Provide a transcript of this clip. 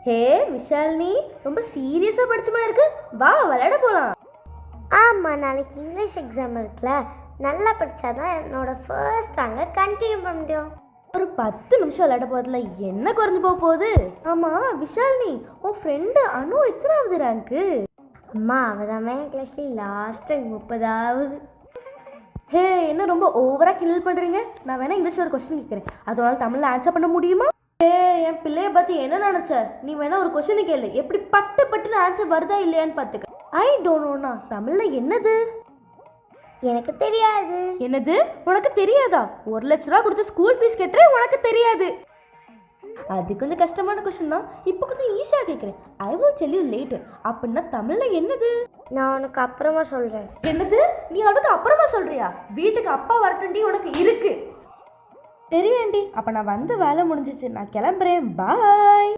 ஹே விஷாலினி, ரொம்ப சீரியஸாக படிச்சுமா இருக்கு. வா விளையாட போகலாம். ஆமாம், நாளைக்கு இங்கிலீஷ் எக்ஸாம் இருக்குல்ல, நல்லா படித்தாதான் என்னோட ஃபர்ஸ்ட் ரேங்கை கண்டினியூ பண்ண முடியும். ஒரு 10 நிமிஷம் விளையாட போகிறதுல என்ன குறைஞ்சு போக போகுது? ஆமாம் விஷாலினி, உன் ஃப்ரெண்டு அனு எத்தனாவது ரேங்க்கு? அம்மா அவள் தான் என் கிளாஸில் லாஸ்ட் ரேங்க் 30வது. ஹே, என்ன ரொம்ப ஓவராக கிண்டல் பண்ணுறீங்க? நான் வேணா இங்கிலீஷ் ஒரு கொஸ்டின் கேட்குறேன், அதனால தமிழில் ஆன்சர் பண்ண முடியுமா? என் பிள்ளைய பத்தி என்ன நினைச்ச? நீ வேணா ஒரு கொஸ்டின் கேளு, எப்படி பட்டுன்னு ஆன்சர் வருதா இல்லையான்னு பாத்துக்க. ஐ டோன்ட் நோனா தமிழ்ல என்னது? எனக்கு தெரியாது. என்னது? உனக்கு தெரியாதா? 1 லட்ச ரூபா கொடுத்து ஸ்கூல் ஃபீஸ் கட்டுற உனக்கு தெரியாது? அது கொஞ்சம் கஷ்டமான கொஸ்டின் தான். இப்போ கொஞ்சம் ஈஸியா கேட்குறேன். I will tell you later. அப்படின்னா தமிழ்ல என்னது? நான் உனக்கு அப்புறமா சொல்றேன். என்னது? நீ அவனுக்கு அப்புறமா சொல்றியா? வீட்டுக்கு அப்பா வரட்டுண்டி உனக்கு இருக்கு. தெரியாண்டி. அப்ப நான் வந்து வேலை முடிஞ்சிச்சு, நான் கிளம்புறேன். பாய்.